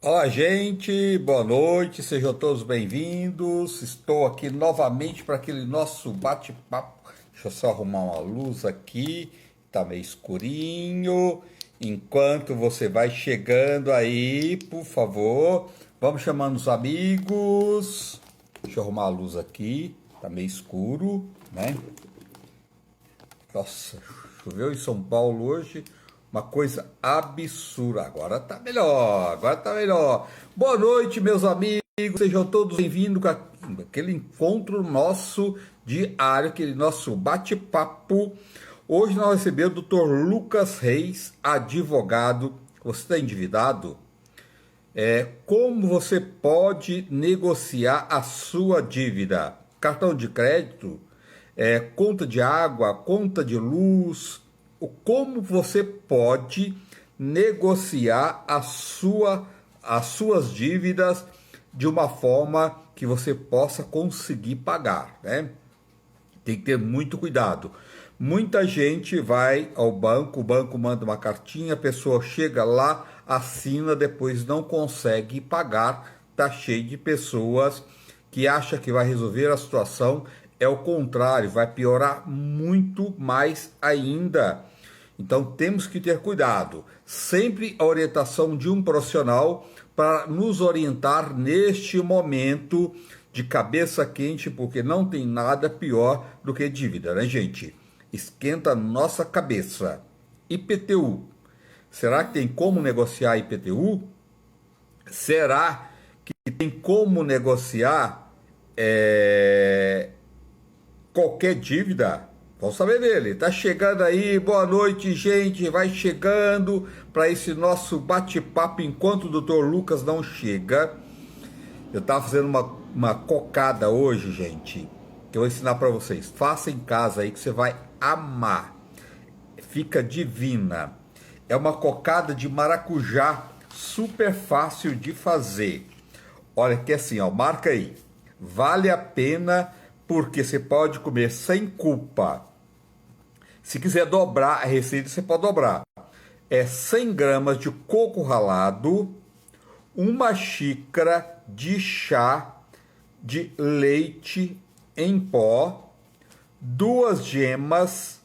Olá, gente, boa noite, sejam todos bem-vindos. Estou aqui novamente para aquele nosso bate-papo. Deixa eu só arrumar uma luz aqui, tá meio escurinho. Enquanto você vai chegando aí, por favor, vamos chamando os amigos. Deixa eu arrumar a luz aqui, tá meio escuro, né? Nossa, choveu em São Paulo hoje, uma coisa absurda. Agora tá melhor, agora tá melhor. Boa noite, meus amigos, sejam todos bem-vindos àquele encontro nosso diário, aquele nosso bate-papo. Hoje nós recebemos o Dr. Lucas Reis, advogado. Você está endividado? Como você pode negociar a sua dívida? Cartão de crédito, conta de água, conta de luz. Como você pode negociar as suas dívidas de uma forma que você possa conseguir pagar, né? Tem que ter muito cuidado. Muita gente vai ao banco, o banco manda uma cartinha, a pessoa chega lá, assina, depois não consegue pagar. Tá cheio de pessoas que acha que vai resolver a situação, é o contrário, vai piorar muito mais ainda. Então temos que ter cuidado. Sempre a orientação de um profissional para nos orientar neste momento de cabeça quente, porque não tem nada pior do que dívida, né, gente? Esquenta a nossa cabeça. IPTU. Será que tem como negociar IPTU? Será que tem como negociar qualquer dívida? Vamos saber dele. Tá chegando aí. Boa noite, gente. Vai chegando para esse nosso bate-papo enquanto o Dr. Lucas não chega. Eu estava fazendo uma cocada hoje, gente, que eu vou ensinar para vocês. Faça em casa aí que você vai amar. Fica divina. É uma cocada de maracujá, super fácil de fazer. Olha que assim, ó, marca aí. Vale a pena porque você pode comer sem culpa. Se quiser dobrar a receita, você pode dobrar. 100 gramas de coco ralado, uma xícara de chá de leite em pó, duas gemas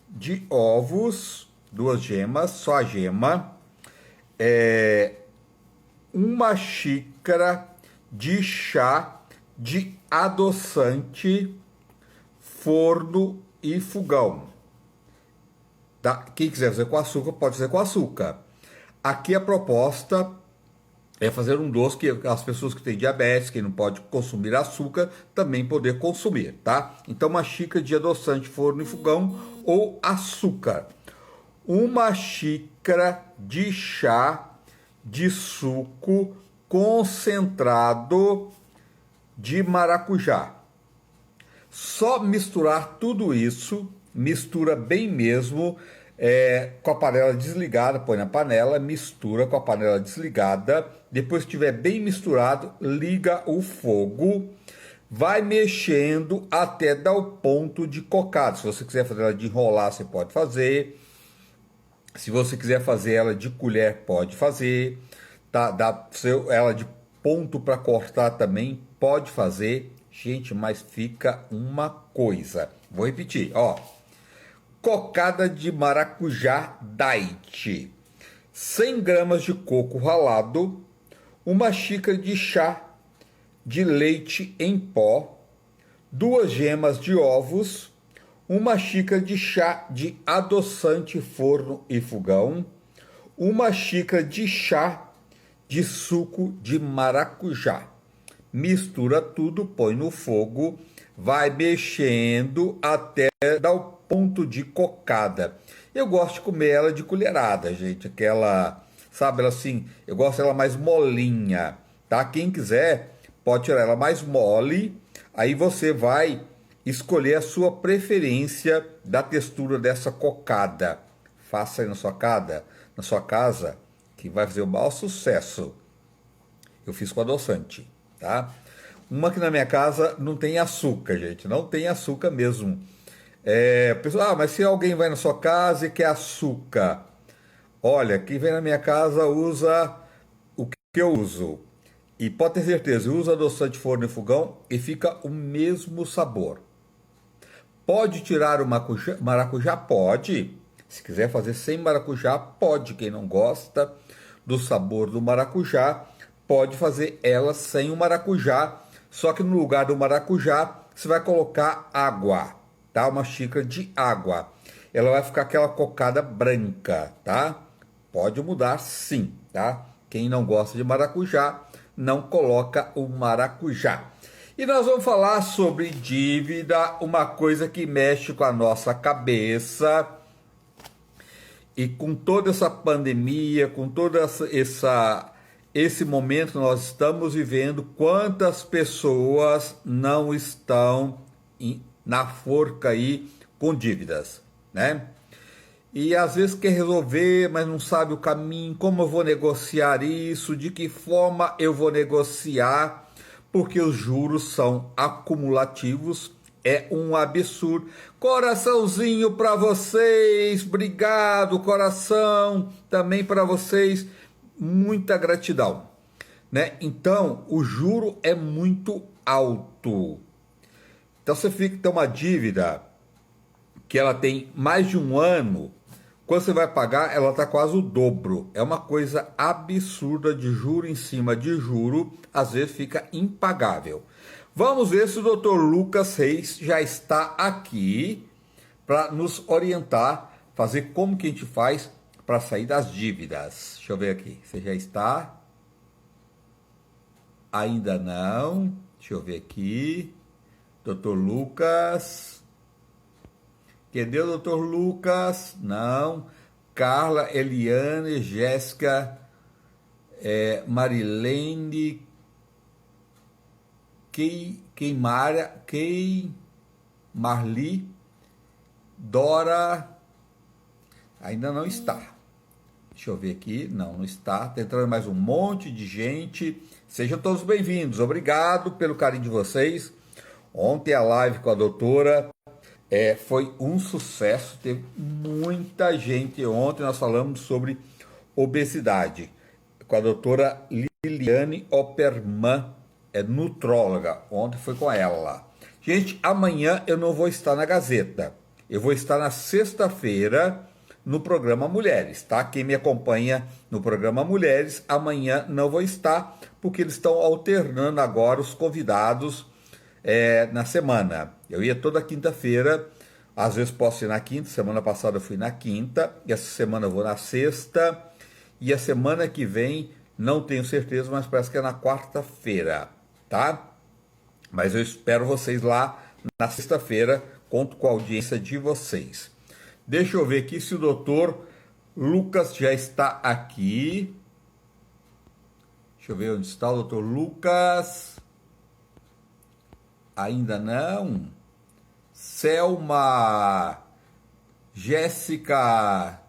de ovos, duas gemas, só a gema, uma xícara de chá de adoçante, forno e fogão. Tá? Quem quiser fazer com açúcar, pode fazer com açúcar. Aqui a proposta é fazer um doce que as pessoas que têm diabetes, que não pode consumir açúcar, também poder consumir, tá? Então, uma xícara de adoçante, forno e fogão ou açúcar. Uma xícara de chá de suco concentrado de maracujá. Só misturar tudo isso, mistura bem mesmo, com a panela desligada, põe na panela, mistura com a panela desligada. Depois que estiver bem misturado, liga o fogo, vai mexendo até dar o ponto de cocada. Se você quiser fazer ela de enrolar, você pode fazer. Se você quiser fazer ela de colher, pode fazer. Tá? Dá ela de ponto para cortar também, pode fazer. Gente, mas fica uma coisa. Vou repetir, ó. Cocada de maracujá diet. 100 gramas de coco ralado, uma xícara de chá de leite em pó, duas gemas de ovos, uma xícara de chá de adoçante, forno e fogão, uma xícara de chá de suco de maracujá. Mistura tudo, põe no fogo, vai mexendo até dar o ponto de cocada. Eu gosto de comer ela de colherada, gente, aquela, sabe, ela assim, eu gosto dela mais molinha, tá? Quem quiser pode tirar ela mais mole, aí você vai escolher a sua preferência da textura dessa cocada. Faça aí na sua casa, que vai fazer o maior sucesso. Eu fiz com adoçante, tá? Uma que na minha casa não tem açúcar, gente, não tem açúcar mesmo. Pessoal, mas se alguém vai na sua casa e quer açúcar, olha, quem vem na minha casa usa o que eu uso. E pode ter certeza, eu uso adoçante forno e fogão e fica o mesmo sabor. Pode tirar o maracujá? Pode. Se quiser fazer sem maracujá, pode. Quem não gosta do sabor do maracujá, pode fazer ela sem o maracujá. Só que no lugar do maracujá, você vai colocar água, tá? Uma xícara de água. Ela vai ficar aquela cocada branca, tá? Pode mudar sim, tá? Quem não gosta de maracujá, não coloca o maracujá. E nós vamos falar sobre dívida, uma coisa que mexe com a nossa cabeça. E com toda essa pandemia, com esse momento que nós estamos vivendo, quantas pessoas não estão na forca aí com dívidas, né? E às vezes quer resolver, mas não sabe o caminho, como eu vou negociar isso, de que forma eu vou negociar, porque os juros são acumulativos, é um absurdo. Coraçãozinho para vocês, obrigado, coração, também para vocês, muita gratidão, né? Então, o juro é muito alto. Então você tem uma dívida que ela tem mais de um ano, quando você vai pagar, ela está quase o dobro. É uma coisa absurda de juro em cima de juro, às vezes fica impagável. Vamos ver se o Dr. Lucas Reis já está aqui para nos orientar, fazer como que a gente faz para sair das dívidas. Deixa eu ver aqui, você já está? Ainda não. Deixa eu ver aqui. Dr. Lucas... Cadê o Dr. Lucas? Não. Carla, Eliane, Jéssica, Marilene, Marli, Dora, ainda não está. Deixa eu ver aqui, não está. Está entrando mais um monte de gente. Sejam todos bem-vindos. Obrigado pelo carinho de vocês. Ontem a live com a doutora foi um sucesso, teve muita gente. Ontem nós falamos sobre obesidade com a doutora Liliane Opperman, nutróloga. Ontem foi com ela. Gente, amanhã eu não vou estar na Gazeta. Eu vou estar na sexta-feira no programa Mulheres, tá? Quem me acompanha no programa Mulheres, amanhã não vou estar, porque eles estão alternando agora os convidados na semana. Eu ia toda quinta-feira, às vezes posso ir na quinta, semana passada eu fui na quinta, e essa semana eu vou na sexta, e a semana que vem, não tenho certeza, mas parece que é na quarta-feira, tá? Mas eu espero vocês lá na sexta-feira, conto com a audiência de vocês. Deixa eu ver aqui se o doutor Lucas já está aqui. Deixa eu ver onde está o doutor Lucas. Ainda não. Selma, Jéssica.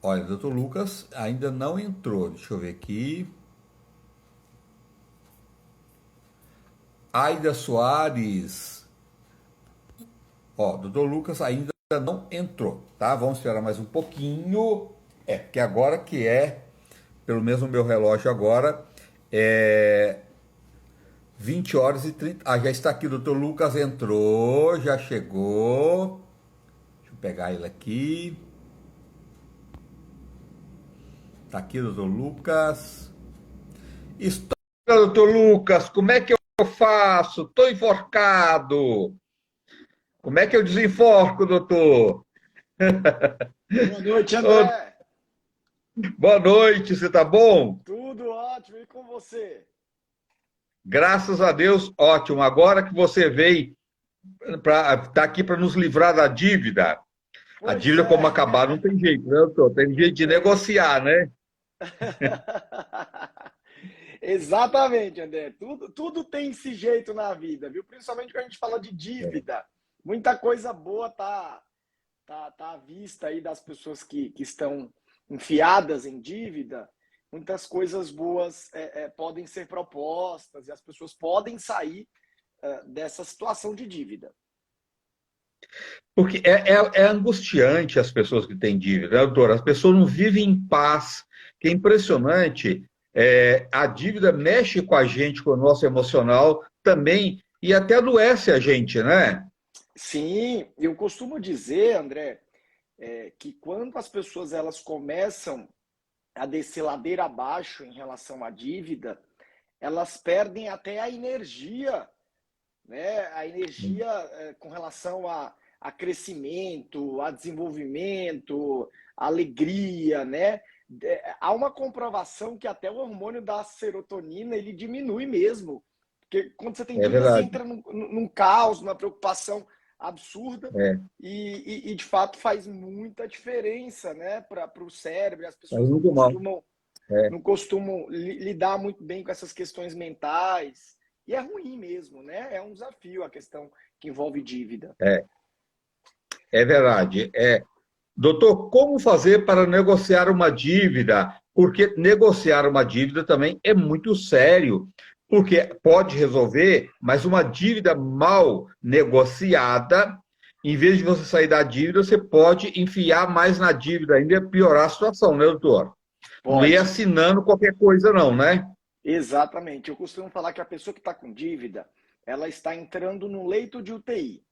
Olha, doutor Lucas ainda não entrou. Deixa eu ver aqui. Aida Soares. Ó, doutor Lucas ainda não entrou, tá? Vamos esperar mais um pouquinho. Que agora que pelo menos no meu relógio agora, 20 horas e 30. Ah, já está aqui, o doutor Lucas entrou, já chegou. Deixa eu pegar ele aqui. Está aqui, doutor Lucas. Estou, doutor Lucas, como é que eu faço? Estou enforcado. Como é que eu desenforco, doutor? Boa noite, André. Boa noite, você tá bom? Tudo ótimo, e com você? Graças a Deus, ótimo. Agora que você veio tá aqui para nos livrar da dívida. A dívida, como acabar, não tem jeito, né, doutor? Tem jeito de negociar, né? Exatamente, André. Tudo tem esse jeito na vida, viu? Principalmente quando a gente fala de dívida. Muita coisa boa tá à vista aí das pessoas que estão enfiadas em dívida. Muitas coisas boas podem ser propostas e as pessoas podem sair dessa situação de dívida. Porque é angustiante as pessoas que têm dívida, né, doutora? As pessoas não vivem em paz. Que é impressionante. A dívida mexe com a gente, com o nosso emocional também, e até adoece a gente, né? Sim, eu costumo dizer, André, que quando as pessoas elas começam a descer ladeira abaixo em relação à dívida, elas perdem até a energia, né? A energia com relação a crescimento, a desenvolvimento, a alegria, né? Há uma comprovação que até o hormônio da serotonina ele diminui mesmo. Porque quando você tem É dívida, você verdade. entra num caos, numa preocupação absurda É, e de fato faz muita diferença, né, para o cérebro. As faz pessoas muito mal. É, não costumam lidar muito bem com essas questões mentais. E é ruim mesmo, né? É um desafio a questão que envolve dívida. é, é verdade. Doutor, como fazer para negociar uma dívida? Porque negociar uma dívida também é muito sério, porque pode resolver, mas uma dívida mal negociada, em vez de você sair da dívida, você pode enfiar mais na dívida ainda e piorar a situação, né, doutor? Não ir Pode, assinando qualquer coisa, não, né? exatamente. Eu costumo falar que a pessoa que está com dívida, ela está entrando no leito de UTI.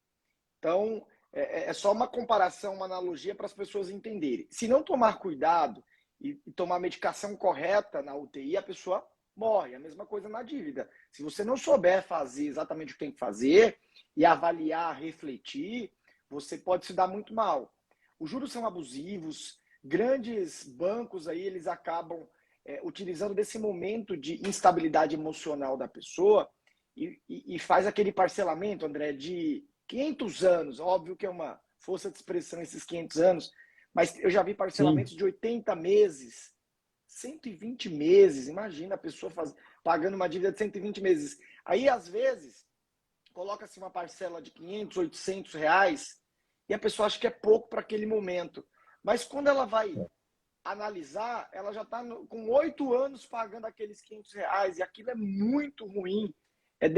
Então, é só uma comparação, uma analogia para as pessoas entenderem. Se não tomar cuidado e tomar a medicação correta na UTI, a pessoa morre. A mesma coisa na dívida. Se você não souber fazer exatamente o que tem que fazer e avaliar, refletir, você pode se dar muito mal. Os juros são abusivos, grandes bancos aí, eles acabam utilizando desse momento de instabilidade emocional da pessoa e faz aquele parcelamento, André, de 500 anos, óbvio que é uma força de expressão esses 500 anos, mas eu já vi Sim. parcelamentos de 80 meses, 120 meses, imagina a pessoa pagando uma dívida de 120 meses. Aí, às vezes, coloca-se uma parcela de 500, 800 reais e a pessoa acha que é pouco para aquele momento. Mas quando ela vai analisar, ela já está com 8 anos pagando aqueles 500 reais e aquilo é muito ruim, é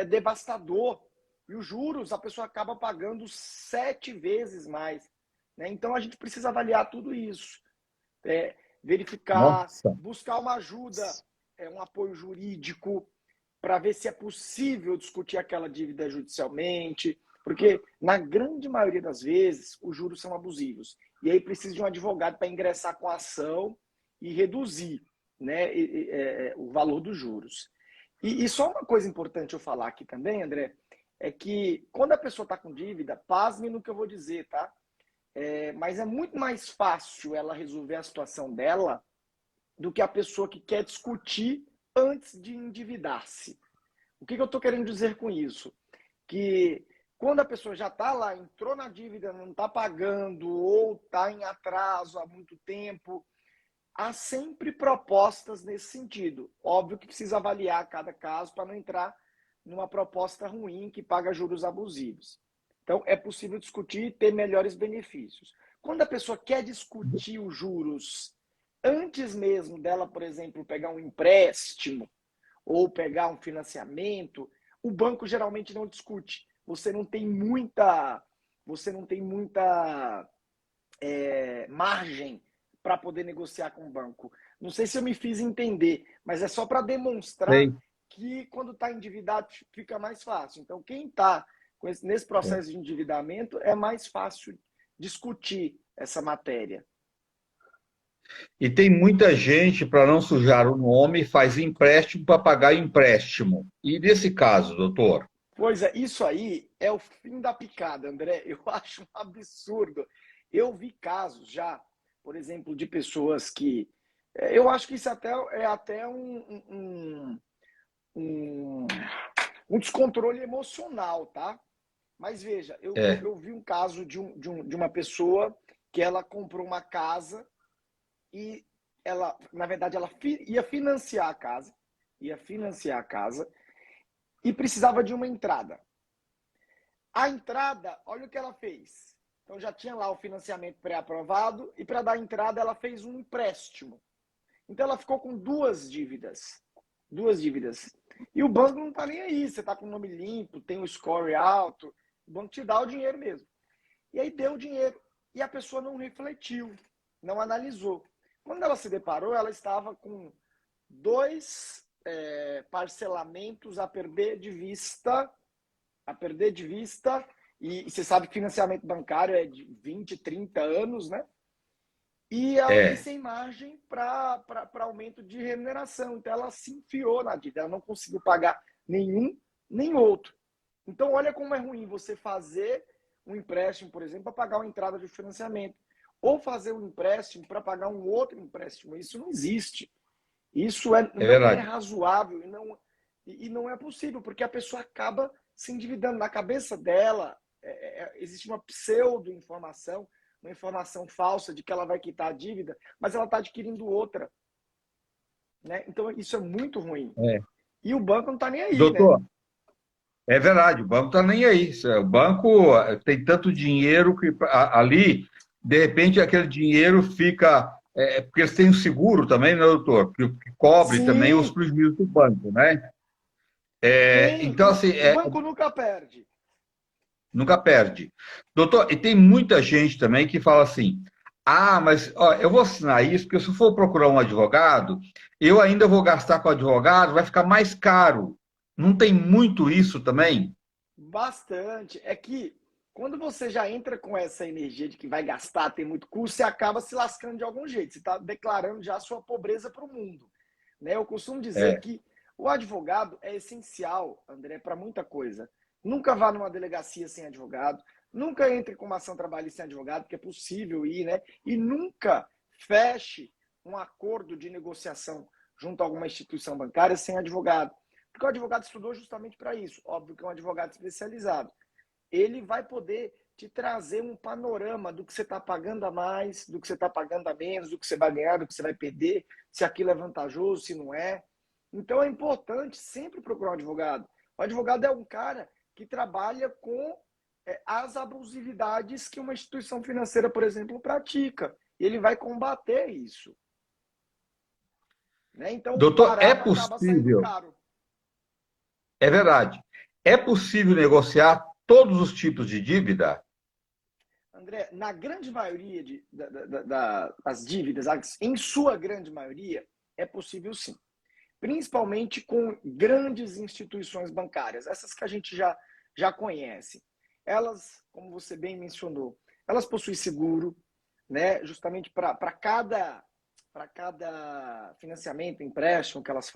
devastador. E os juros, a pessoa acaba pagando 7 vezes mais. Né? Então, a gente precisa avaliar tudo isso. Verificar, Nossa. buscar uma ajuda, um apoio jurídico, para ver se é possível discutir aquela dívida judicialmente, porque na grande maioria das vezes os juros são abusivos. E aí precisa de um advogado para ingressar com a ação e reduzir, né, o valor dos juros. E só uma coisa importante eu falar aqui também, André, é que quando a pessoa está com dívida, pasme no que eu vou dizer, tá? Mas é muito mais fácil ela resolver a situação dela do que a pessoa que quer discutir antes de endividar-se. O que eu estou querendo dizer com isso? Que quando a pessoa já está lá, entrou na dívida, não está pagando ou está em atraso há muito tempo, há sempre propostas nesse sentido. Óbvio que precisa avaliar cada caso para não entrar numa proposta ruim que paga juros abusivos. Então, é possível discutir e ter melhores benefícios. Quando a pessoa quer discutir os juros antes mesmo dela, por exemplo, pegar um empréstimo ou pegar um financiamento, o banco geralmente não discute. Você não tem muita margem para poder negociar com o banco. Não sei se eu me fiz entender, mas é só para demonstrar Sei. que quando está endividado fica mais fácil. Então, quem está nesse É. processo de endividamento é mais fácil discutir essa matéria. E tem muita gente, para não sujar o nome, faz empréstimo para pagar empréstimo. E nesse caso, doutor? Pois é, isso aí é o fim da picada, André. Eu acho um absurdo. Eu vi casos já, por exemplo, de pessoas que. Eu acho que isso é até um, um descontrole emocional, tá? Mas veja, É, eu vi um caso de uma pessoa que ela comprou uma casa e ela, na verdade, ela ia financiar a casa e precisava de uma entrada. A entrada, olha o que ela fez. Então já tinha lá o financiamento pré-aprovado e para dar entrada ela fez um empréstimo. Então ela ficou com duas dívidas. Duas dívidas. E o banco não está nem aí. Você está com o nome limpo, tem um score alto. O banco te dá o dinheiro mesmo. E aí deu o dinheiro. E a pessoa não refletiu, não analisou. Quando ela se deparou, ela estava com dois parcelamentos a perder de vista, e você sabe que financiamento bancário é de 20, 30 anos, né? E ela foi É, sem margem para aumento de remuneração. Então, ela se enfiou na dívida, ela não conseguiu pagar nenhum nem outro. Então, olha como é ruim você fazer um empréstimo, por exemplo, para pagar uma entrada de financiamento, ou fazer um empréstimo para pagar um outro empréstimo. Isso não existe. Isso é não é verdade. razoável e não é possível, porque a pessoa acaba se endividando. Na cabeça dela, existe uma pseudo-informação, uma informação falsa de que ela vai quitar a dívida, mas ela está adquirindo outra. Né? Então, isso é muito ruim. É. E o banco não está nem aí, né? Doutor, é verdade, o banco está nem aí. O banco tem tanto dinheiro que ali, de repente, aquele dinheiro fica. Porque eles têm o seguro também, né, doutor? Que cobre também os Sim, prejuízos do banco, né? tem. Então, assim, O banco nunca perde. nunca perde. Doutor, e tem muita gente também que fala assim: ah, mas ó, eu vou assinar isso, porque se eu for procurar um advogado, eu ainda vou gastar com advogado, vai ficar mais caro. Não tem muito isso também? Bastante. É que quando você já entra com essa energia de que vai gastar, tem muito custo, você acaba se lascando de algum jeito. Você está declarando já a sua pobreza para o mundo. Né? Eu costumo dizer É, que o advogado é essencial, André, para muita coisa. Nunca vá numa delegacia sem advogado, nunca entre com uma ação trabalhista sem advogado, porque é possível ir, né? E nunca feche um acordo de negociação junto a alguma instituição bancária sem advogado. Porque o advogado estudou justamente para isso. Óbvio que é um advogado especializado. Ele vai poder te trazer um panorama do que você está pagando a mais, do que você está pagando a menos, do que você vai ganhar, do que você vai perder, se aquilo é vantajoso, se não é. Então é importante sempre procurar um advogado. O advogado é um cara que trabalha com as abusividades que uma instituição financeira, por exemplo, pratica. E ele vai combater isso. Né? Então o doutor, é barato acaba saindo possível, caro. é verdade, é possível negociar todos os tipos de dívida? André, na grande maioria das dívidas, em sua grande maioria, é possível sim. Principalmente com grandes instituições bancárias, essas que a gente já conhece. Elas, como você bem mencionou, elas possuem seguro, né? Justamente para cada financiamento, empréstimo que elas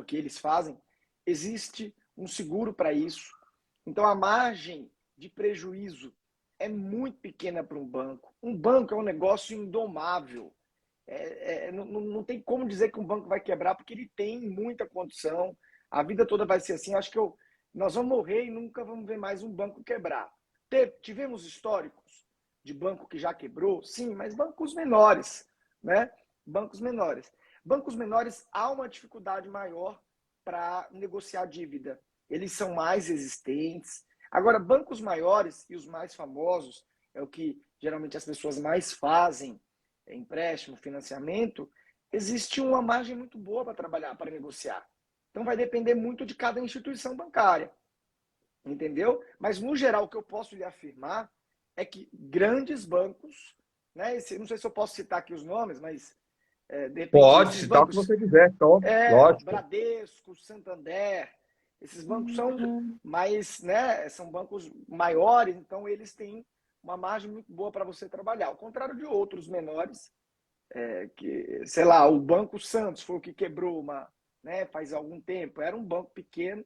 que eles fazem, existe um seguro para isso. Então a margem de prejuízo é muito pequena para um banco. Um banco é um negócio indomável. Não tem como dizer que um banco vai quebrar, porque ele tem muita condição. A vida toda vai ser assim. Acho que nós vamos morrer e nunca vamos ver mais um banco quebrar. Tivemos históricos de banco que já quebrou, sim, mas bancos menores, né? Bancos menores. Bancos menores há uma dificuldade maior para negociar dívida. Eles são mais resistentes. Agora, bancos maiores e os mais famosos, é o que geralmente as pessoas mais fazem, empréstimo, financiamento, existe uma margem muito boa para trabalhar, para negociar. Então vai depender muito de cada instituição bancária. Entendeu? Mas, no geral, o que eu posso lhe afirmar é que grandes bancos, né? Não sei se eu posso citar aqui os nomes, mas de repente Pode esses citar o que bancos, você quiser, então, lógico. Bradesco, Santander, esses bancos são mais, né? São bancos maiores, então eles têm uma margem muito boa para você trabalhar. Ao contrário de outros menores, que, sei lá, o Banco Santos foi o que quebrou faz algum tempo. Era um banco pequeno,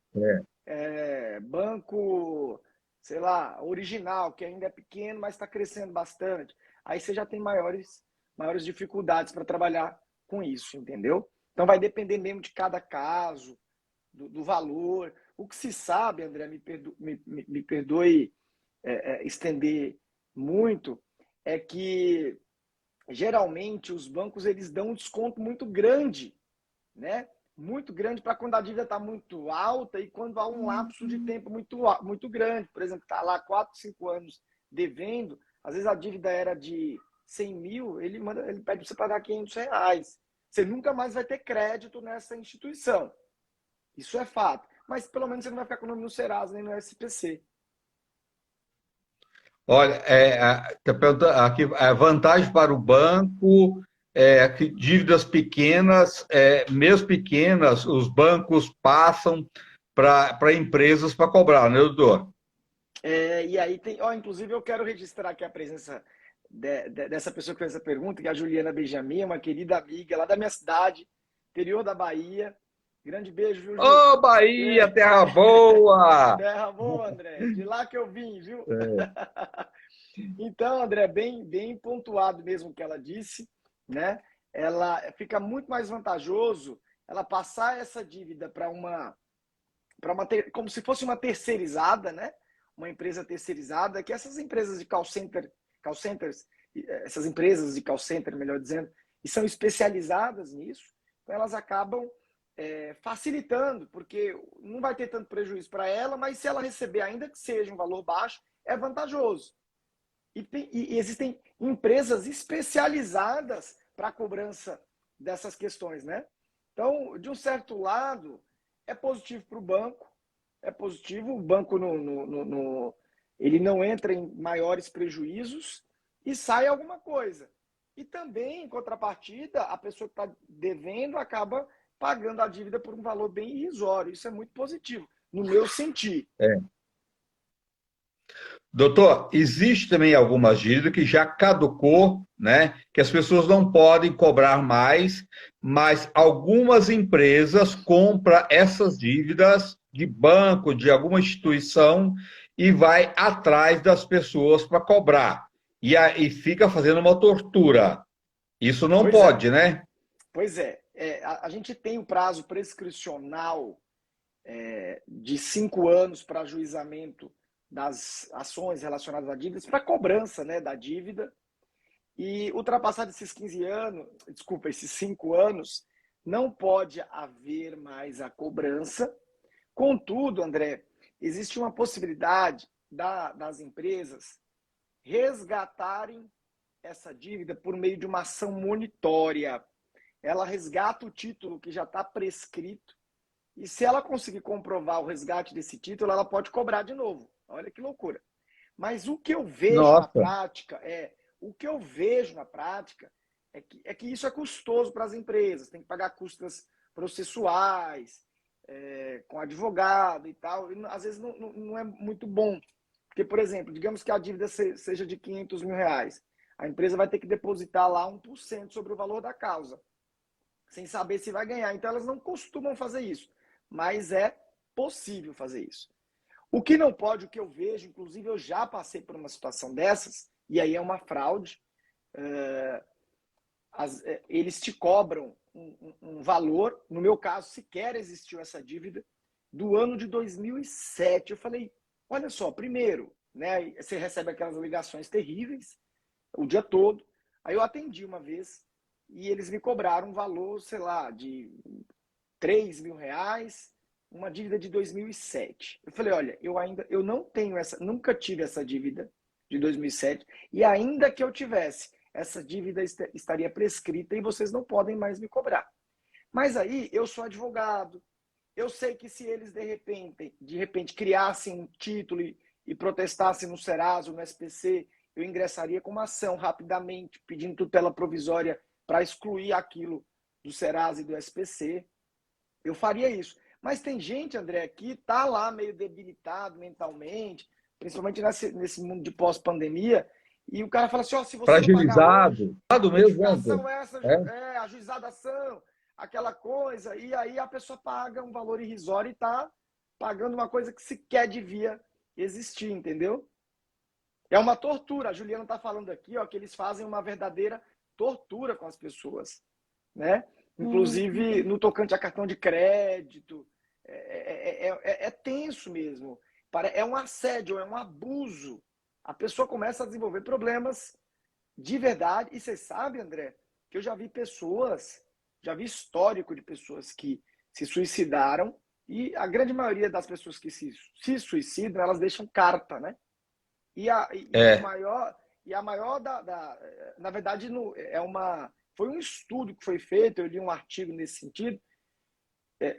É. banco, sei lá, original, que ainda é pequeno, mas está crescendo bastante. Aí você já tem maiores dificuldades para trabalhar com isso, entendeu? Então vai depender mesmo de cada caso, do valor. O que se sabe, André, me perdoe estender muito, é que geralmente os bancos eles dão um desconto muito grande, né? Muito grande para quando a dívida está muito alta e quando há um lapso de tempo muito grande. Por exemplo, está lá 4, 5 anos devendo, às vezes a dívida era de 100 mil, ele pede para você pagar R$ 500. Você nunca mais vai ter crédito nessa instituição. Isso é fato. Mas pelo menos você não vai ficar com o nome no Serasa nem no SPC. Olha, tá perguntando aqui, vantagem para o banco que dívidas pequenas, mesmo pequenas, os bancos passam para empresas para cobrar, né, doutor? E aí tem, ó, inclusive eu quero registrar aqui a presença dessa pessoa que fez essa pergunta, que é a Juliana Benjamin, uma querida amiga lá da minha cidade, interior da Bahia. Grande beijo, viu, Ju? Ô, Bahia, terra boa! Terra boa, André. De lá que eu vim, viu? É, Então, André, bem pontuado mesmo o que ela disse, né? Ela fica muito mais vantajoso ela passar essa dívida como se fosse uma terceirizada, né? Uma empresa terceirizada, que essas empresas de call centers, essas empresas de call center, melhor dizendo, e são especializadas nisso, então elas acabam facilitando, porque não vai ter tanto prejuízo para ela, mas se ela receber, ainda que seja um valor baixo, é vantajoso. E existem empresas especializadas para a cobrança dessas questões, né? Então, de um certo lado, é positivo para o banco, é positivo, o banco ele não entra em maiores prejuízos e sai alguma coisa. E também, em contrapartida, a pessoa que está devendo acaba pagando a dívida por um valor bem irrisório. Isso é muito positivo, no meu sentir. é. Doutor, existe também algumas dívidas que já caducou, né? Que as pessoas não podem cobrar mais, mas algumas empresas compram essas dívidas de banco, de alguma instituição, e vai atrás das pessoas para cobrar. E aí fica fazendo uma tortura. Isso não Pois é, pode, né? pois é. A gente tem o prazo prescricional de 5 anos para ajuizamento das ações relacionadas a dívidas, para cobrança, né, da dívida. E ultrapassado esses 15 anos, desculpa, esses 5 anos, não pode haver mais a cobrança. Contudo, André, existe uma possibilidade das empresas resgatarem essa dívida por meio de uma ação monitória. Ela resgata o título que já está prescrito e se ela conseguir comprovar o resgate desse título, ela pode cobrar de novo. Olha que loucura. Mas o que eu vejo na Nossa, prática é que isso é custoso para as empresas. Tem que pagar custas processuais, com advogado e tal. E, às vezes não é muito bom. Porque, por exemplo, digamos que a dívida seja de 500 mil reais. A empresa vai ter que depositar lá 1% sobre o valor da causa, sem saber se vai ganhar. Então, elas não costumam fazer isso, mas é possível fazer isso. O que não pode, o que eu vejo, inclusive eu já passei por uma situação dessas, e aí é uma fraude, eles te cobram um valor, no meu caso, sequer existiu essa dívida, do ano de 2007. Eu falei, olha só, primeiro, né, você recebe aquelas ligações terríveis o dia todo, aí eu atendi uma vez, e eles me cobraram um valor, sei lá, de 3 mil reais, uma dívida de 2007. Eu falei, olha, eu não tenho nunca tive essa dívida de 2007, e ainda que eu tivesse, essa dívida estaria prescrita e vocês não podem mais me cobrar. Mas aí eu sou advogado, eu sei que se eles de repente criassem um título e protestassem no Serasa, no SPC, eu ingressaria com uma ação rapidamente, pedindo tutela provisória para excluir aquilo do Serasa e do SPC. Eu faria isso. Mas tem gente, André, que está lá meio debilitado mentalmente, principalmente nesse mundo de pós-pandemia, e o cara fala assim, ó, se você não pagar hoje, fragilizado. Mesmo, né, doutor? notificação essa, ajuizadação, aquela coisa, e aí a pessoa paga um valor irrisório e está pagando uma coisa que sequer devia existir, entendeu? É uma tortura. A Juliana está falando aqui, ó, que eles fazem uma verdadeira tortura com as pessoas, né? Inclusive no tocante a cartão de crédito, é tenso mesmo. É um assédio, é um abuso. A pessoa começa a desenvolver problemas de verdade. E você sabe, André, que eu já vi histórico de pessoas que se suicidaram, e a grande maioria das pessoas que se suicidam, elas deixam carta, né? E É, a maior na verdade, foi um estudo que foi feito, eu li um artigo nesse sentido,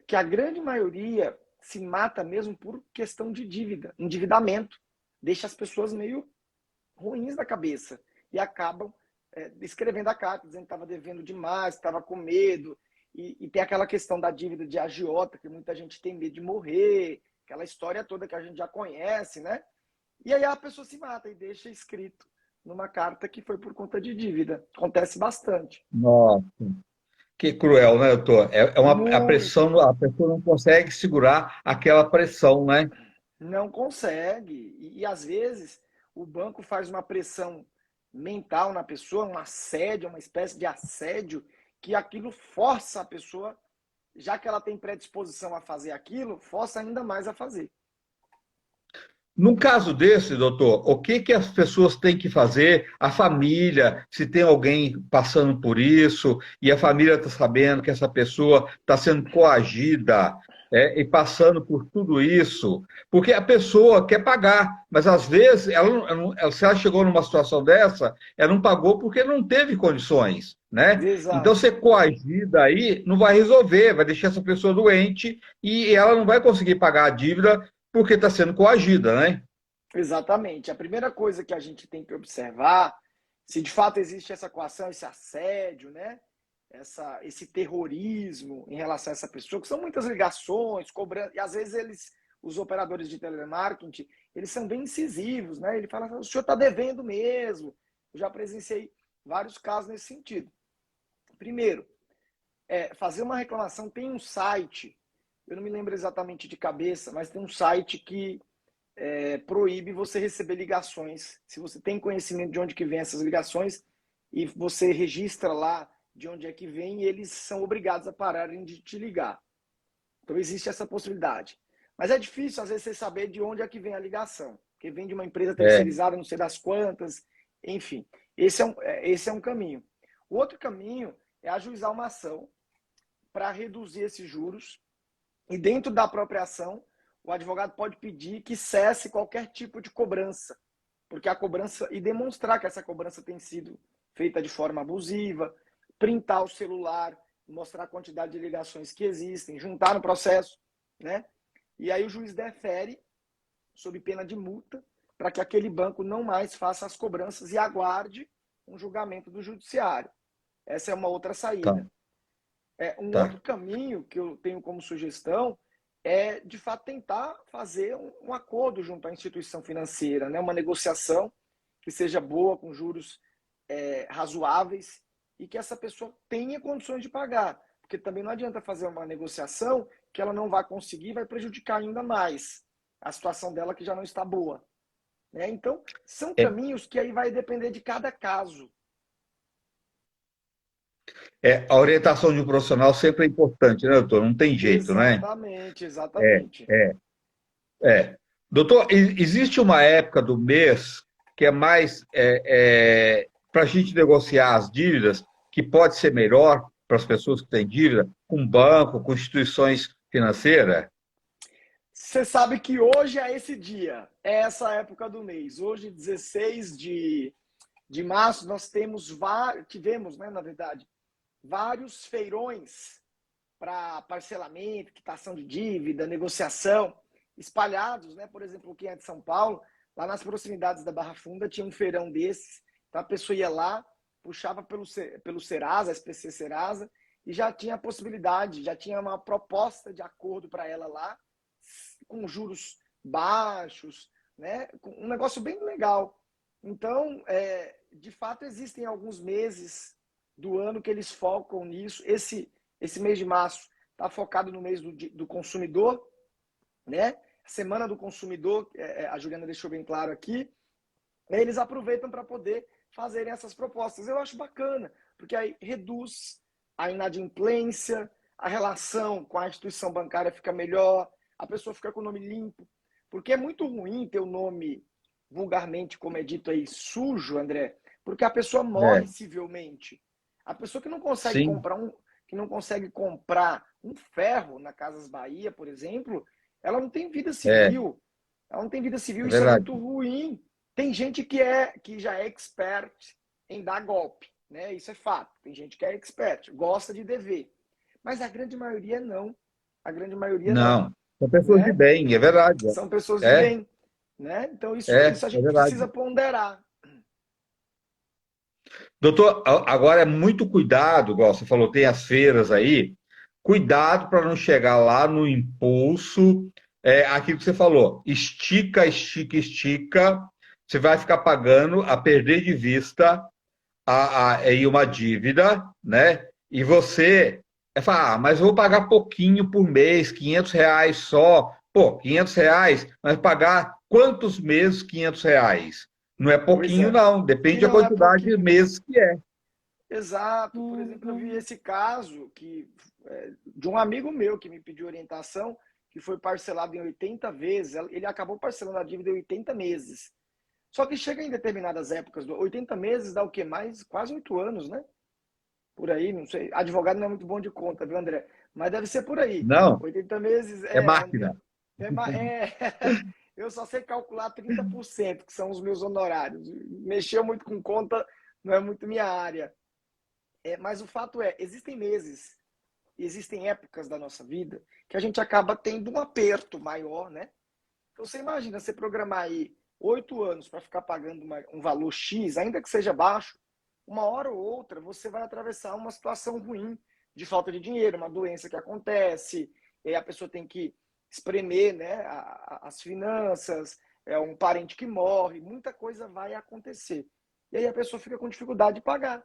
que a grande maioria se mata mesmo por questão de dívida, endividamento. Deixa as pessoas meio ruins da cabeça e acabam escrevendo a carta, dizendo que estava devendo demais, estava com medo, e tem aquela questão da dívida de agiota, que muita gente tem medo de morrer, aquela história toda que a gente já conhece, né? E aí a pessoa se mata e deixa escrito numa carta que foi por conta de dívida. Acontece bastante. Nossa, que cruel, né, doutor? A Muito. pressão, a pessoa não consegue segurar aquela pressão, né? Não consegue. E às vezes o banco faz uma pressão mental na pessoa, um assédio, uma espécie de assédio, que aquilo força a pessoa, já que ela tem predisposição a fazer aquilo, força ainda mais a fazer. Num caso desse, doutor, o que que as pessoas têm que fazer? A família, se tem alguém passando por isso e a família está sabendo que essa pessoa está sendo coagida, e passando por tudo isso, porque a pessoa quer pagar, mas às vezes se ela chegou numa situação dessa, ela não pagou porque não teve condições, né? Então, Exato. ser coagida aí não vai resolver, vai deixar essa pessoa doente e ela não vai conseguir pagar a dívida porque está sendo coagida, né? Exatamente. A primeira coisa que a gente tem que observar, se de fato existe essa coação, esse assédio, né? Esse terrorismo em relação a essa pessoa, que são muitas ligações, cobrando, e às vezes os operadores de telemarketing, eles são bem incisivos, né? Ele fala, o senhor está devendo mesmo. Eu já presenciei vários casos nesse sentido. Primeiro, fazer uma reclamação, tem um site, eu não me lembro exatamente de cabeça, mas tem um site que proíbe você receber ligações. Se você tem conhecimento de onde que vem essas ligações e você registra lá de onde é que vem, eles são obrigados a pararem de te ligar. Então existe essa possibilidade. Mas é difícil, às vezes, você saber de onde é que vem a ligação. Porque vem de uma empresa É, terceirizada, não sei das quantas, enfim. Esse é um caminho. O outro caminho é ajuizar uma ação para reduzir esses juros. E dentro da própria ação, o advogado pode pedir que cesse qualquer tipo de cobrança, porque a cobrança, e demonstrar que essa cobrança tem sido feita de forma abusiva, printar o celular, mostrar a quantidade de ligações que existem, juntar no processo, né? E aí o juiz defere, sob pena de multa, para que aquele banco não mais faça as cobranças e aguarde um julgamento do judiciário. Essa é uma outra tá, saída. Um tá. outro caminho que eu tenho como sugestão é, de fato, tentar fazer um acordo junto à instituição financeira, né? Uma negociação que seja boa, com juros razoáveis e que essa pessoa tenha condições de pagar. Porque também não adianta fazer uma negociação que ela não vai conseguir, vai prejudicar ainda mais a situação dela que já não está boa. Né? Então, são É, caminhos que aí vai depender de cada caso. a orientação de um profissional sempre é importante, né, doutor? Não tem jeito, né? Exatamente, É, exatamente. é, é. Doutor, existe uma época do mês que é mais para a gente negociar as dívidas, que pode ser melhor para as pessoas que têm dívida, com banco, com instituições financeiras? Você sabe que hoje é esse dia, é essa época do mês. Hoje, 16 de março, nós tivemos, né, na verdade, vários feirões para parcelamento, quitação de dívida, negociação, espalhados, né? Por exemplo, quem é de São Paulo, lá nas proximidades da Barra Funda, tinha um feirão desses. Então a pessoa ia lá, puxava pelo Serasa, SPC Serasa, e já tinha a possibilidade, já tinha uma proposta de acordo para ela lá, com juros baixos, né? Um negócio bem legal. Então, de fato, existem alguns meses do ano que eles focam nisso. Esse mês de março está focado no mês do consumidor, né? Semana do consumidor, a Juliana deixou bem claro aqui. Eles aproveitam para poder fazerem essas propostas. Eu acho bacana, porque aí reduz a inadimplência, a relação com a instituição bancária fica melhor, a pessoa fica com o nome limpo. Porque é muito ruim ter o nome, vulgarmente, como é dito aí, sujo, André, porque a pessoa É, morre civilmente. A pessoa que não consegue sim, comprar um ferro na Casas Bahia, por exemplo, ela não tem vida é, civil. Ela não tem vida civil, é isso é verdade. muito ruim. Tem gente que já é expert em dar golpe, né? Isso é fato. Tem gente que é expert, gosta de dever. Mas a grande maioria não. A grande maioria não, Não, são pessoas de né? bem, é verdade. São pessoas de É, bem, né? Então é, isso a é gente verdade. precisa ponderar. Doutor, agora é muito cuidado, igual você falou, tem as feiras aí, cuidado para não chegar lá no impulso, aquilo que você falou, estica, estica, estica, você vai ficar pagando a perder de vista aí uma dívida, né? E você fala, mas eu vou pagar pouquinho por mês, R$ 500 só. Pô, R$ 500, mas pagar quantos meses R$ 500? Não é Pois pouquinho, é. não. E Depende da não é quantidade de pouquinho meses mesmo. que é. Exato. Por exemplo, eu vi esse caso de um amigo meu que me pediu orientação, que foi parcelado em 80 vezes. Ele acabou parcelando a dívida em 80 meses. Só que chega em determinadas épocas, 80 meses dá o quê? Mais quase 8 anos, né? Por aí, não sei. Advogado não é muito bom de conta, viu, André? Mas deve ser por aí. Não, 80 meses é máquina. eu só sei calcular 30%, que são os meus honorários. Mexer muito com conta não é muito minha área. Mas o fato é, existem meses, existem épocas da nossa vida que a gente acaba tendo um aperto maior, né? Então você imagina você programar aí 8 anos para ficar pagando um valor X, ainda que seja baixo, uma hora ou outra você vai atravessar uma situação ruim de falta de dinheiro, uma doença que acontece, e aí a pessoa tem que espremer, né, as finanças, um parente que morre, muita coisa vai acontecer. E aí a pessoa fica com dificuldade de pagar.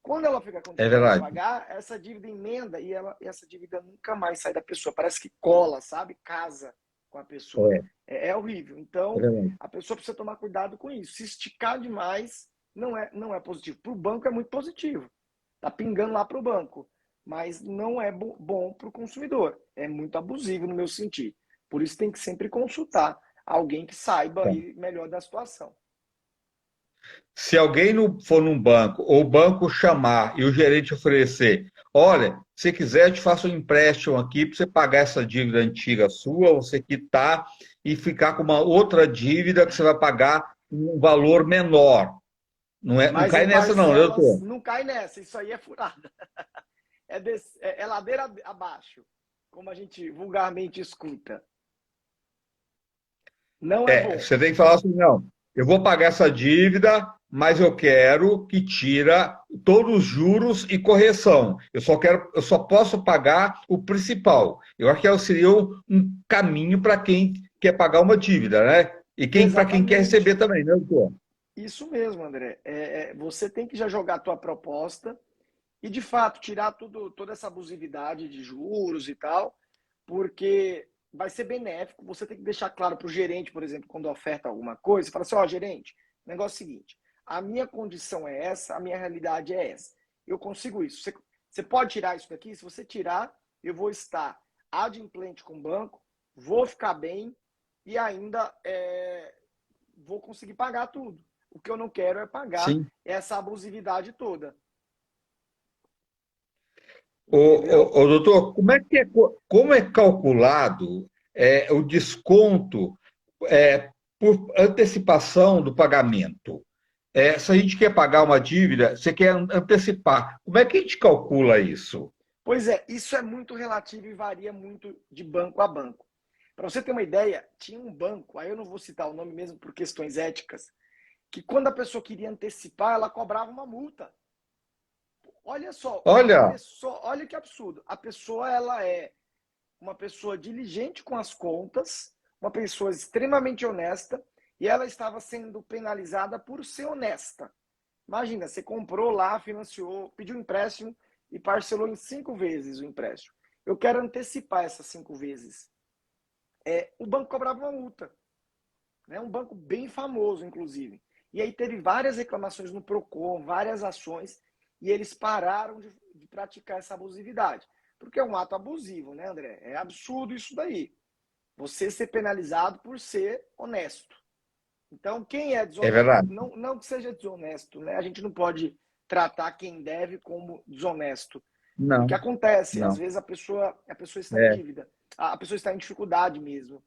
Quando ela fica com É dificuldade de verdade. pagar, essa dívida emenda e essa dívida nunca mais sai da pessoa. Parece que cola, sabe? Casa com a pessoa. É, É horrível. é Então, verdade. a pessoa precisa tomar cuidado com isso. Se esticar demais, não é positivo. Para o banco é muito positivo. Tá pingando lá para o banco. Mas não é bom para o consumidor. É muito abusivo no meu sentido. Por isso tem que sempre consultar alguém que saiba Tá. aí melhor da situação. Se alguém não for num banco, ou o banco chamar e o gerente oferecer, olha, se quiser, eu te faço um empréstimo aqui para você pagar essa dívida antiga sua, você quitar e ficar com uma outra dívida que você vai pagar um valor menor. Não é, não Mas cai em nessa não, né, parcelas, doutor? não cai nessa. Isso aí é furada. É ladeira abaixo, como a gente vulgarmente escuta. Não é bom. Você tem que falar assim, não, eu vou pagar essa dívida, mas eu quero que tira todos os juros e correção. Eu só posso pagar o principal. Eu acho que seria um caminho para quem quer pagar uma dívida, né? E para quem quer receber Exatamente. também, né, doutor? Isso mesmo, André. Você tem que já jogar a tua proposta e, de fato, tirar toda essa abusividade de juros e tal, porque vai ser benéfico. Você tem que deixar claro para o gerente, por exemplo, quando oferta alguma coisa, fala assim, ó, gerente, o negócio é o seguinte, a minha condição é essa, a minha realidade é essa. Eu consigo isso. Você pode tirar isso daqui? Se você tirar, eu vou estar adimplente com o banco, vou ficar bem e ainda vou conseguir pagar tudo. O que eu não quero é pagar Sim. essa abusividade toda. Entendeu? Doutor, como é calculado o desconto por antecipação do pagamento? Se a gente quer pagar uma dívida, você quer antecipar. Como é que a gente calcula isso? Pois é, isso é muito relativo e varia muito de banco a banco. Para você ter uma ideia, tinha um banco, aí eu não vou citar o nome mesmo por questões éticas, que quando a pessoa queria antecipar, ela cobrava uma multa. Olha só, Olha, olha que absurdo. A pessoa ela é uma pessoa diligente com as contas, uma pessoa extremamente honesta, e ela estava sendo penalizada por ser honesta. Imagina, você comprou lá, financiou, pediu um empréstimo e parcelou em 5 vezes o empréstimo. Eu quero antecipar essas 5 vezes. O banco cobrava uma multa. Né? Um banco bem famoso, inclusive. E aí teve várias reclamações no PROCON, várias ações, e eles pararam de praticar essa abusividade. Porque é um ato abusivo, né, André? É absurdo isso daí. Você ser penalizado por ser honesto. Então, quem é é desonesto, verdade. não que seja desonesto, né? A gente não pode tratar quem deve como desonesto. Porque Não, acontece, às não. vezes a pessoa está em É, dívida, a pessoa está em dificuldade mesmo.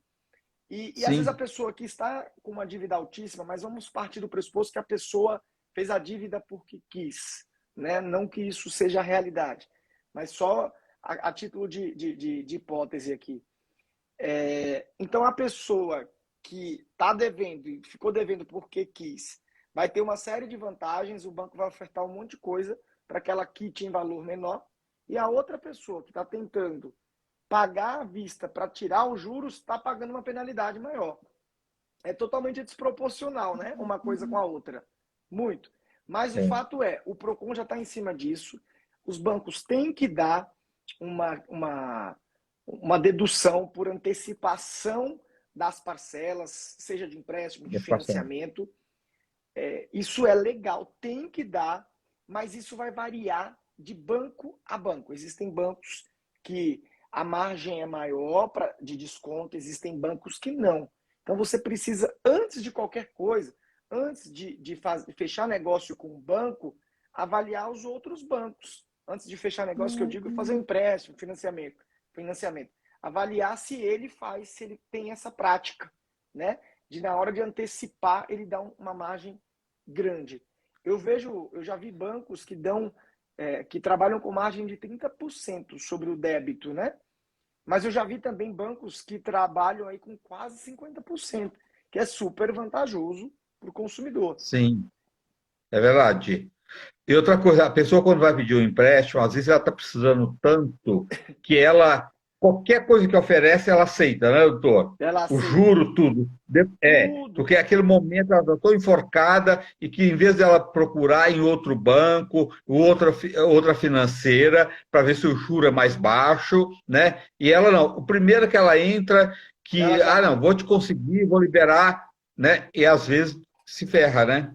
E às vezes a sim, pessoa que está com uma dívida altíssima, mas vamos partir do pressuposto que a pessoa fez a dívida porque quis, né? Não que isso seja a realidade, mas só a título de hipótese aqui. Então a pessoa que está devendo e ficou devendo porque quis, vai ter uma série de vantagens, o banco vai ofertar um monte de coisa para que ela quite em valor menor, e a outra pessoa que está tentando pagar à vista para tirar os juros está pagando uma penalidade maior. É totalmente desproporcional, né? Uma coisa com a outra. Muito. Mas o É, fato é, o Procon já está em cima disso, os bancos têm que dar uma dedução por antecipação das parcelas, seja de empréstimo, de participação. financiamento. Isso é legal, tem que dar, mas isso vai variar de banco a banco. Existem bancos que a margem é maior de desconto, existem bancos que não. Então você precisa, antes de qualquer coisa, antes de fechar negócio com um banco, avaliar os outros bancos. Antes de fechar negócio, que eu digo, fazer um empréstimo, financiamento. Avaliar se ele faz, se ele tem essa prática, né? De na hora de antecipar, ele dá uma margem grande. Eu já vi bancos que trabalham com margem de 30% sobre o débito, né? Mas eu já vi também bancos que trabalham aí com quase 50%, que é super vantajoso para o consumidor. Sim, é verdade. E outra coisa, a pessoa quando vai pedir um empréstimo, às vezes ela está precisando tanto que qualquer coisa que oferece, ela aceita, né, doutor? Ela O aceita juro, tudo. tudo. Porque aquele momento ela está tão enforcada e que em vez dela procurar em outro banco, outra financeira, para ver se o juro é mais baixo, né? E ela não. O primeiro que ela entra, Ela já não, vou te conseguir, vou liberar, né? E às vezes se ferra, né?